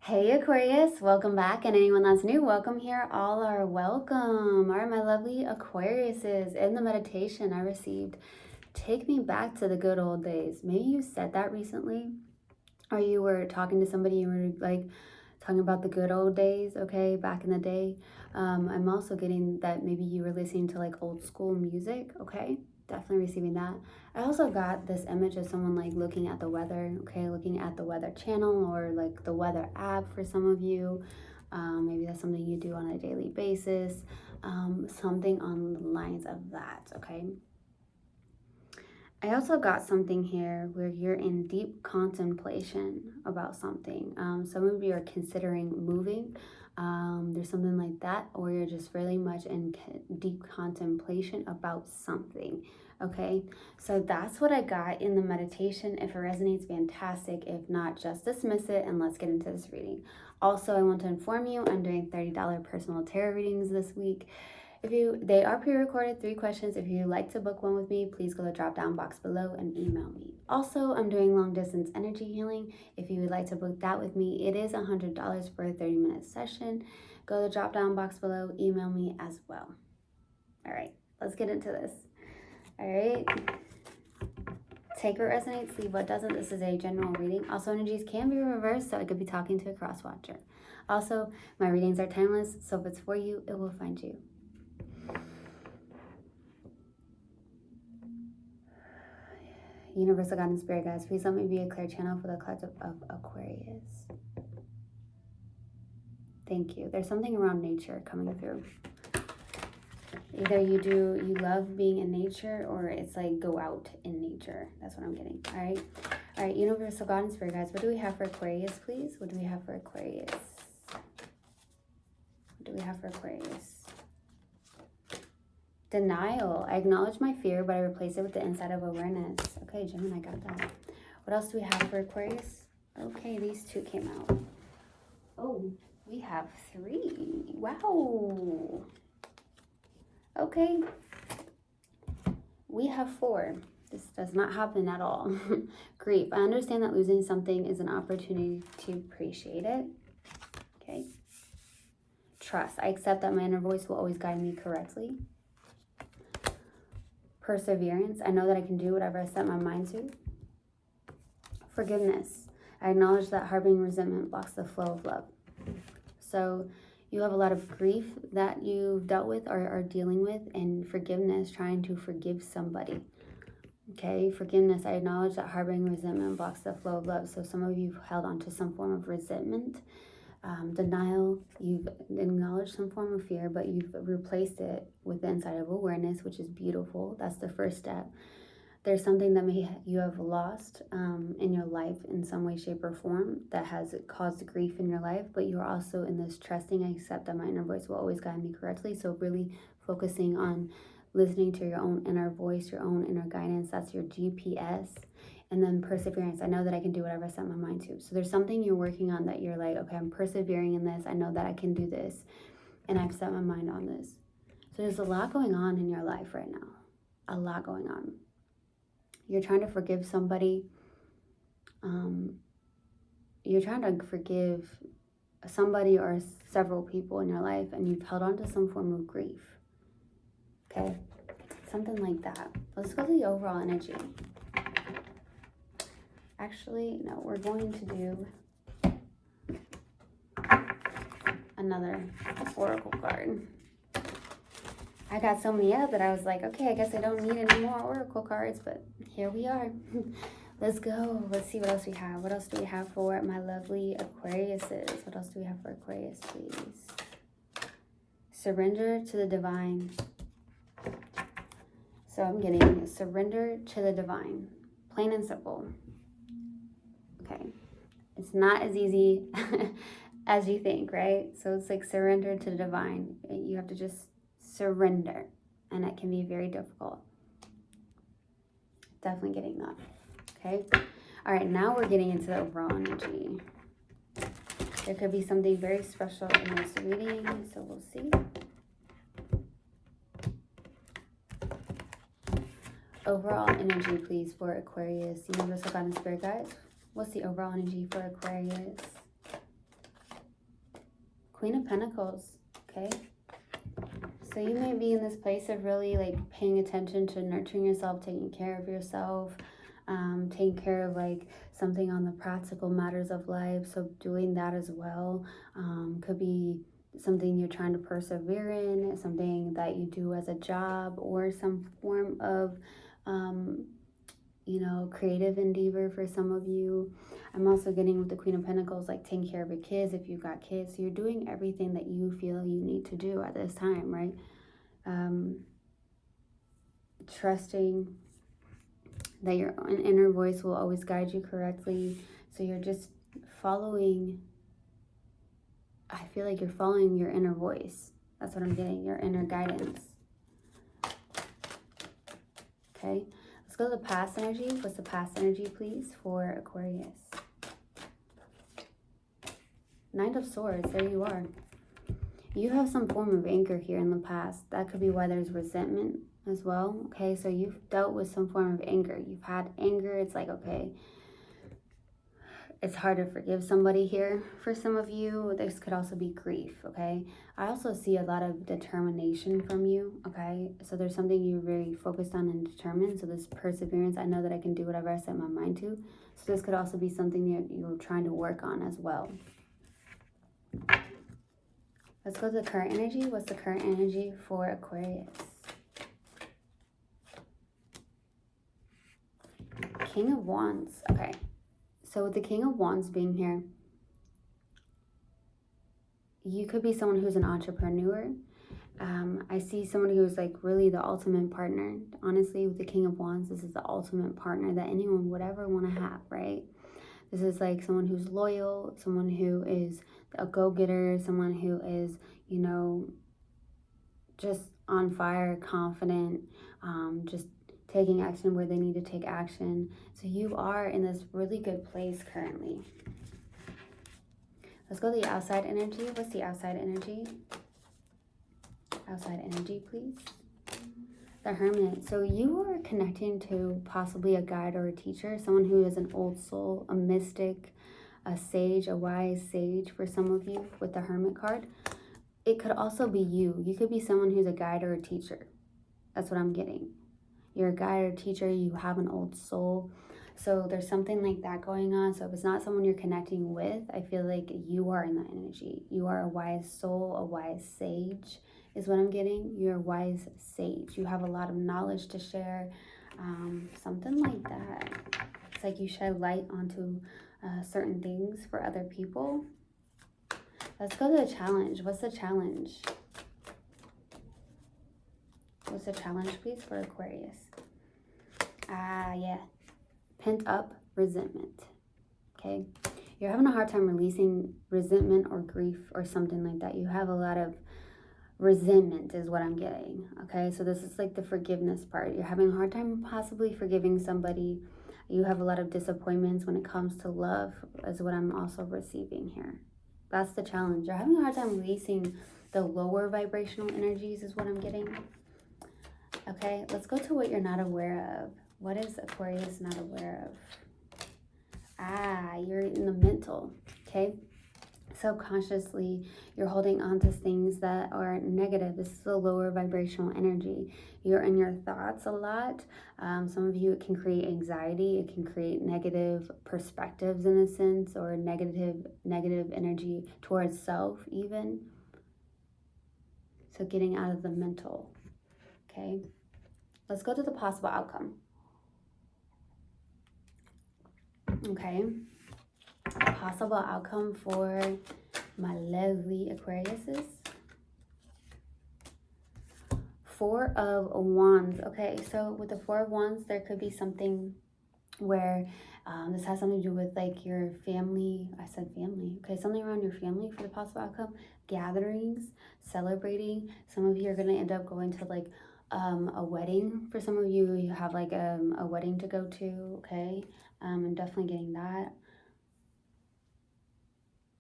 Hey Aquarius, welcome back, and anyone that's new, welcome here. All are welcome. All right, my lovely Aquariuses, in the meditation I received, take me back to the good old days. Maybe you said that recently, or you were talking to somebody, you were like talking about the good old days, okay, back in the day. I'm also getting that maybe you were listening to like old school music, okay? Definitely receiving that. I also got this image of someone like looking at the weather, okay, looking at the weather channel or like the weather app for some of you. Maybe that's something you do on a daily basis, something on the lines of that, okay? I also got something here where you're in deep contemplation about something. Some of you are considering moving. There's something like that, or you're just really much in deep contemplation about something. Okay, so that's what I got in the meditation. If it resonates, fantastic. If not, just dismiss it and let's get into this reading. Also, I want to inform you I'm doing $30 personal tarot readings this week. They are pre-recorded, 3 questions. If you'd like to book one with me, please go to the drop-down box below and email me. Also, I'm doing long-distance energy healing. If you would like to book that with me, it is $100 for a 30-minute session. Go to the drop-down box below, email me as well. All right, let's get into this. All right. Take what resonates, leave what doesn't. This is a general reading. Also, energies can be reversed, so I could be talking to a cross-watcher. Also, my readings are timeless, so if it's for you, it will find you. Universal God and Spirit Guides, please let me be a clear channel for the collective of Aquarius. Thank you. There's something around nature coming through. Either you love being in nature, or it's like go out in nature. That's what I'm getting. All right. All right, Universal God and Spirit Guides, what do we have for Aquarius, please? What do we have for Aquarius? What do we have for Aquarius? Denial. I acknowledge my fear, but I replace it with the insight of awareness. Okay, Gemini, got that. What else do we have for Aquarius? Okay, these 2 came out. Oh, we have 3. Wow. Okay. We have 4. This does not happen at all. Grief. I understand that losing something is an opportunity to appreciate it. Okay. Trust. I accept that my inner voice will always guide me correctly. Perseverance. I know that I can do whatever I set my mind to. Forgiveness. I acknowledge that harboring resentment blocks the flow of love. So you have a lot of grief that you've dealt with or are dealing with, and forgiveness, trying to forgive somebody. Okay, forgiveness. I acknowledge that harboring resentment blocks the flow of love. So some of you have held on to some form of resentment. Denial, you've acknowledged some form of fear, but you've replaced it with the insight of awareness, which is beautiful. That's the first step. There's something that you have lost in your life in some way, shape, or form that has caused grief in your life, but you're also in this trusting, I accept that my inner voice will always guide me correctly. So really focusing on listening to your own inner voice, your own inner guidance. That's your GPS. And then perseverance. I know that I can do whatever I set my mind to. So there's something you're working on that you're like, okay, I'm persevering in this. I know that I can do this. And I've set my mind on this. So there's a lot going on in your life right now. A lot going on. You're trying to forgive somebody. You're trying to forgive somebody or several people in your life, and you've held on to some form of grief. Okay? Something like that. Let's go to the overall energy. Actually, no, we're going to do another oracle card. I got so many out that I was like, okay, I guess I don't need any more oracle cards, but here we are. Let's go. Let's see what else we have. What else do we have for my lovely Aquariuses? What else do we have for Aquarius, please? Surrender to the divine. So I'm getting surrender to the divine. Plain and simple. Okay. It's not as easy as you think, right? So it's like surrender to the divine. You have to just surrender, and it can be very difficult. Definitely getting that. Okay. All right, now we're getting into the overall energy. There could be something very special in this reading, so we'll see. Overall energy, please, for Aquarius. Universal God and Spirit Guides. What's the overall energy for Aquarius? Queen of Pentacles, okay? So you may be in this place of really like paying attention to nurturing yourself, taking care of yourself, taking care of like something on the practical matters of life. So doing that as well could be something you're trying to persevere in, something that you do as a job, or some form of you know, creative endeavor for some of you. I'm also getting with the Queen of Pentacles, like taking care of your kids if you've got kids. So you're doing everything that you feel you need to do at this time, right? Trusting that your inner voice will always guide you correctly. So you're just following, I feel like you're following your inner voice. That's what I'm getting, your inner guidance. Okay, let's go to the past energy. What's the past energy, please, for Aquarius? Knight of Swords, there you are. You have some form of anger here in the past. That could be why there's resentment as well. Okay, so you've dealt with some form of anger. You've had anger. It's like, okay, it's hard to forgive somebody here. For some of you, this could also be grief, okay? I also see a lot of determination from you, okay? So there's something you're very focused on and determined. So this perseverance, I know that I can do whatever I set my mind to. So this could also be something that you're trying to work on as well. Let's go to the current energy. What's the current energy for Aquarius? King of Wands. Okay. So with the King of Wands being here, you could be someone who's an entrepreneur. I see somebody who's like really the ultimate partner. Honestly, with the King of Wands, this is the ultimate partner that anyone would ever want to have, right? This is like someone who's loyal, someone who is a go-getter, someone who is, you know, just on fire, confident, just taking action where they need to take action. So you are in this really good place currently. Let's go to the outside energy. What's the outside energy? Outside energy, please. The Hermit. So you are connecting to possibly a guide or a teacher, someone who is an old soul, a mystic, a sage, a wise sage for some of you with the Hermit card. It could also be you. You could be someone who's a guide or a teacher. That's what I'm getting. You're a guide or a teacher. You have an old soul. So there's something like that going on. So if it's not someone you're connecting with, I feel like you are in that energy. You are a wise soul, a wise sage is what I'm getting. You're a wise sage. You have a lot of knowledge to share. Something like that. It's like you shed light onto certain things for other people. Let's go to the challenge. What's the challenge? What's the challenge, please, for Aquarius? Yeah. Pent up resentment. Okay. You're having a hard time releasing resentment or grief or something like that. You have a lot of resentment is what I'm getting. Okay. So this is like the forgiveness part. You're having a hard time possibly forgiving somebody. You have a lot of disappointments when it comes to love is what I'm also receiving here. That's the challenge. You're having a hard time releasing the lower vibrational energies is what I'm getting. Okay, let's go to what you're not aware of. What is Aquarius not aware of? You're in the mental, okay? Subconsciously, you're holding on to things that are negative. This is the lower vibrational energy. You're in your thoughts a lot. Some of you, it can create anxiety. It can create negative perspectives in a sense, or negative energy towards self even. So getting out of the mental, okay? Let's go to the possible outcome. Okay. Possible outcome for my lovely Aquariuses. Four of Wands. Okay, so with the Four of Wands, there could be something where this has something to do with like your family. I said family. Okay, something around your family for the possible outcome. Gatherings, celebrating. Some of you are going to end up going to like a wedding. For some of you, you have like a wedding to go to. Okay, I'm definitely getting that.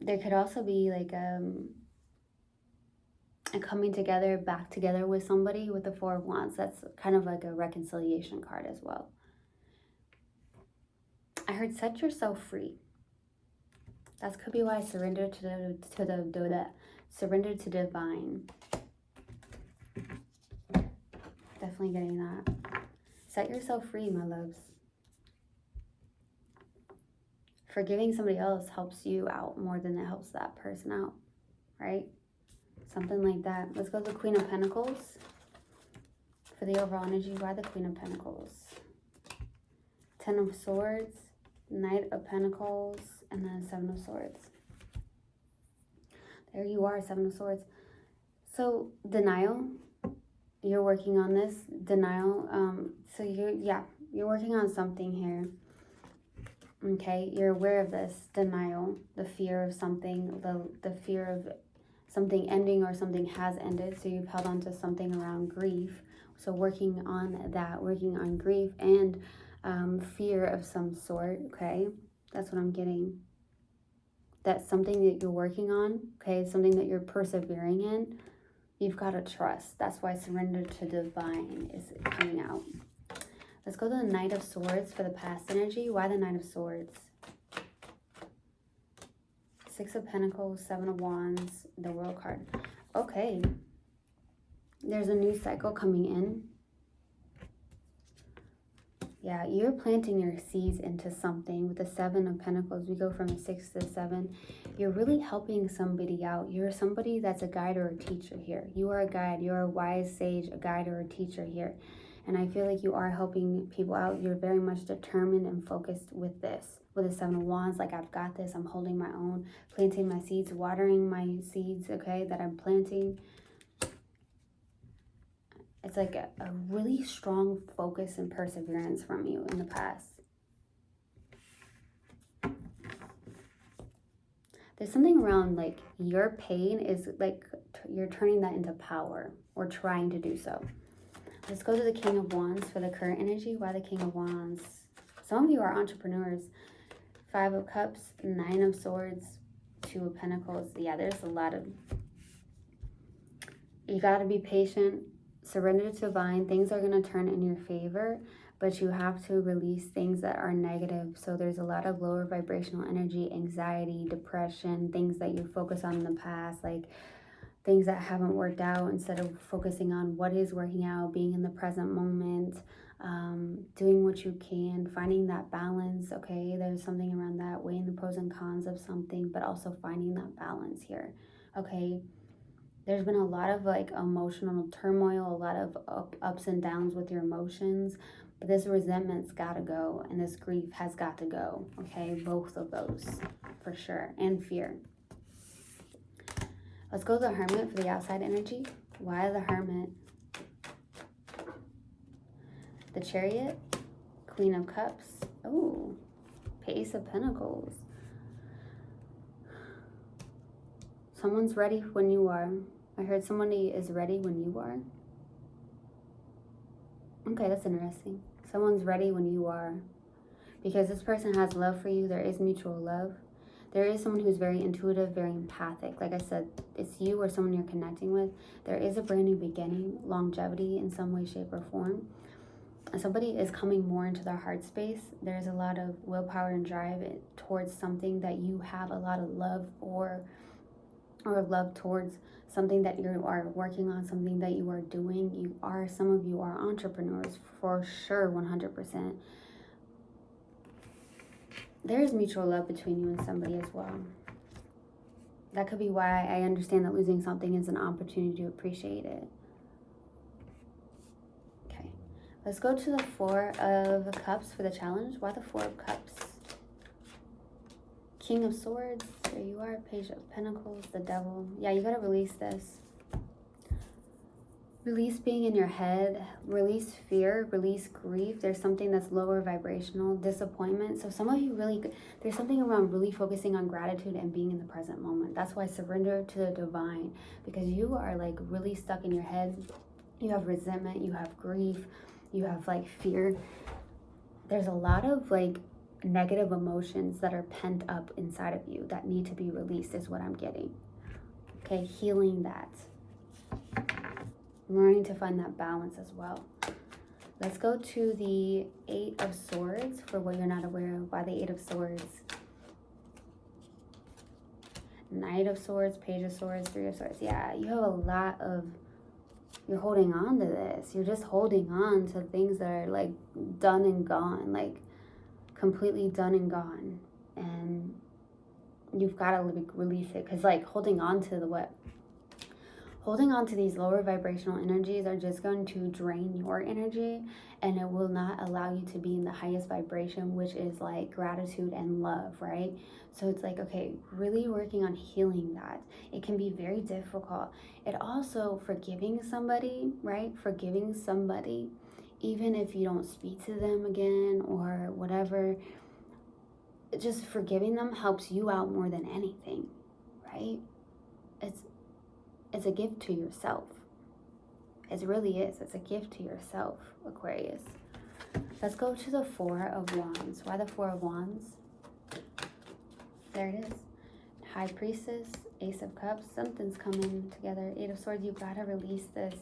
There could also be like a coming together, back together with somebody with the Four of Wands. That's kind of like a reconciliation card as well. I heard set yourself free. That could be why I surrendered to the Surrender to divine. Definitely getting that. Set yourself free, my loves. Forgiving somebody else helps you out more than it helps that person out, right? Something like that. Let's go to the Queen of Pentacles. For the overall energy, why the Queen of Pentacles? Ten of Swords, Knight of Pentacles, and then Seven of Swords. There you are, Seven of Swords. So, denial. You're working on this. Denial. So, you're working on something here. Okay, you're aware of this denial, the fear of something, the fear of something ending or something has ended. So you've held on to something around grief. So working on that, working on grief and fear of some sort. Okay, that's what I'm getting. That's something that you're working on. Okay, something that you're persevering in. You've got to trust. That's why surrender to divine is coming out. Let's go to the Knight of Swords for the past energy. Why the Knight of Swords? Six of Pentacles, Seven of Wands, the World card. Okay. There's a new cycle coming in. Yeah, you're planting your seeds into something. With the Seven of Pentacles, we go from 6 to 7. You're really helping somebody out. You're somebody that's a guide or a teacher here. You are a guide. You're a wise sage, a guide or a teacher here. And I feel like you are helping people out. You're very much determined and focused with this. With the Seven of Wands, like I've got this. I'm holding my own, planting my seeds, watering my seeds, okay, that I'm planting. It's like a really strong focus and perseverance from you in the past. There's something around like your pain is like you're turning that into power or trying to do so. Let's go to the King of Wands for the current energy. Why the King of Wands? Some of you are entrepreneurs. Five of Cups, Nine of Swords, Two of Pentacles. Yeah, there's a lot of... You got to be patient. Surrender to divine. Things are going to turn in your favor, but you have to release things that are negative. So there's a lot of lower vibrational energy, anxiety, depression, things that you focus on in the past, like things that haven't worked out, instead of focusing on what is working out, being in the present moment, doing what you can, finding that balance. Okay, there's something around that, weighing the pros and cons of something, but also finding that balance here. Okay, there's been a lot of like emotional turmoil, a lot of ups and downs with your emotions, but this resentment's got to go and this grief has got to go. Okay, both of those for sure, and fear. Let's go to the Hermit for the outside energy. Why the Hermit? The Chariot, Queen of Cups. Oh, Ace of Pentacles. Someone's ready when you are. I heard somebody is ready when you are. Okay, that's interesting. Someone's ready when you are. Because this person has love for you. There is mutual love. There is someone who's very intuitive, very empathic. Like I said, it's you or someone you're connecting with. There is a brand new beginning, longevity in some way, shape, or form. Somebody is coming more into their heart space. There's a lot of willpower and drive towards something that you have a lot of love for, or love towards something that you are working on, something that you are doing. Some of you are entrepreneurs for sure, 100%. There is mutual love between you and somebody as well. That could be why I understand that losing something is an opportunity to appreciate it. Okay, let's go to the Four of Cups for the challenge. Why the Four of Cups? King of Swords, there you are. Page of Pentacles, the Devil. Yeah, you gotta release this. Release being in your head, release fear, release grief. There's something that's lower vibrational, disappointment. So some of you really, there's something around really focusing on gratitude and being in the present moment. That's why surrender to the divine, because you are like really stuck in your head. You have resentment, you have grief, you have like fear. There's a lot of like negative emotions that are pent up inside of you that need to be released is what I'm getting. Okay, healing that. Learning to find that balance as well. Let's go to the Eight of Swords for what you're not aware of. Why the Eight of Swords? Knight of Swords, Page of Swords, Three of Swords. Yeah, you have a lot of, you're holding on to this. You're just holding on to things that are like done and gone, like completely done and gone. And you've got to release it, because like holding on to the what? Holding on to these lower vibrational energies are just going to drain your energy, and it will not allow you to be in the highest vibration, which is like gratitude and love, right? So it's like, okay, really working on healing that. It can be very difficult. It also, forgiving somebody, right? Forgiving somebody, even if you don't speak to them again or whatever, just forgiving them helps you out more than anything, right? It's a gift to yourself. It really is. It's a gift to yourself, Aquarius. Let's go to the Four of Wands. Why the Four of Wands? There it is. High Priestess, Ace of Cups. Something's coming together. Eight of Swords. You've got to release this.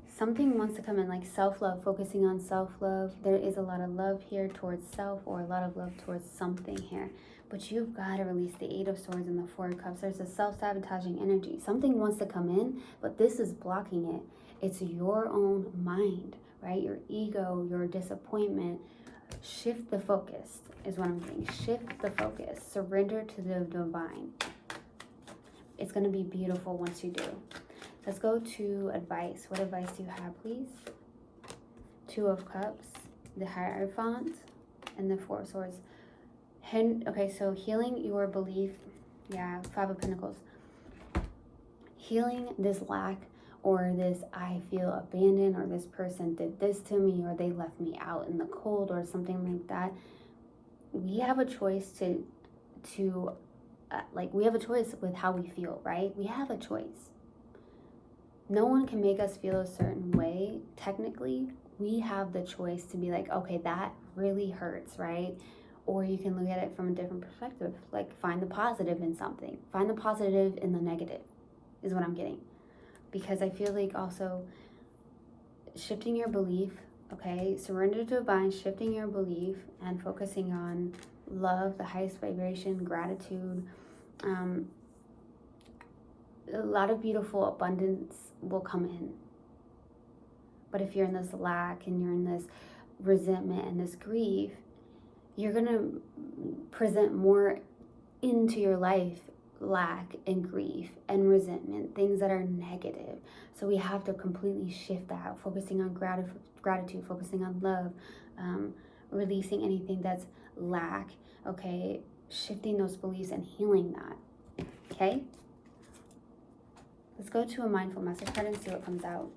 Something wants to come in, like self-love, focusing on self-love. There is a lot of love here towards self, or a lot of love towards something here. But you've got to release the Eight of Swords and the Four of Cups. There's a self-sabotaging energy. Something wants to come in, but this is blocking it. It's your own mind, right? Your ego, your disappointment. Shift the focus is what I'm saying. Shift the focus. Surrender to the divine. It's going to be beautiful once you do. Let's go to advice. What advice do you have, please? Two of Cups, the Hierophant, and the Four of Swords. Okay, so healing your belief. Yeah, Five of Pentacles. Healing this lack, or this I feel abandoned, or this person did this to me, or they left me out in the cold, or something like that. We have a choice we have a choice with how we feel, right? We have a choice. No one can make us feel a certain way. Technically, we have the choice to be like, okay, that really hurts, right? Or you can look at it from a different perspective. Like, find the positive in something. Find the positive in the negative is what I'm getting. Because I feel like also shifting your belief, okay? Surrender to divine, shifting your belief, and focusing on love, the highest vibration, gratitude. A lot of beautiful abundance will come in. But if you're in this lack and you're in this resentment and this grief, you're going to present more into your life lack and grief and resentment, things that are negative. So we have to completely shift that, focusing on gratitude, focusing on love, releasing anything that's lack, okay? Shifting those beliefs and healing that, okay? Let's go to a mindful message card and see what comes out.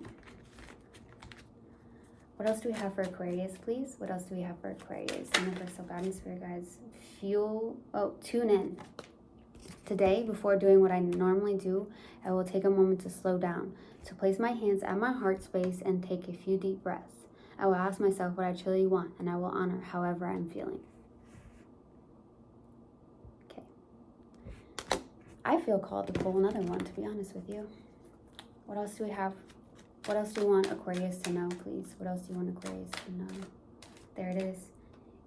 What else do we have for Aquarius, please? What else do we have for Aquarius? Universal guidance, spirit guides, tune in. Today, before doing what I normally do, I will take a moment to slow down, to place my hands at my heart space and take a few deep breaths. I will ask myself what I truly want, and I will honor however I'm feeling. Okay. I feel called to pull another one, to be honest with you. What else do we have? What else do you want Aquarius to know, please? What else do you want Aquarius to know? There it is.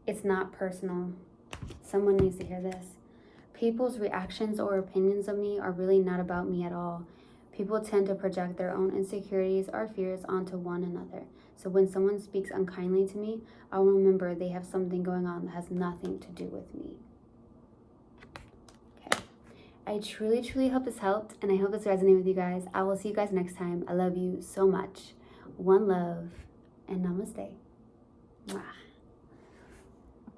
It's not personal. Someone needs to hear this. People's reactions or opinions of me are really not about me at all. People tend to project their own insecurities or fears onto one another. So when someone speaks unkindly to me, I'll remember they have something going on that has nothing to do with me. Okay. I truly, truly hope this helped, and I hope this resonated with you guys. I will see you guys next time. I love you so much. One love, and namaste. Mwah.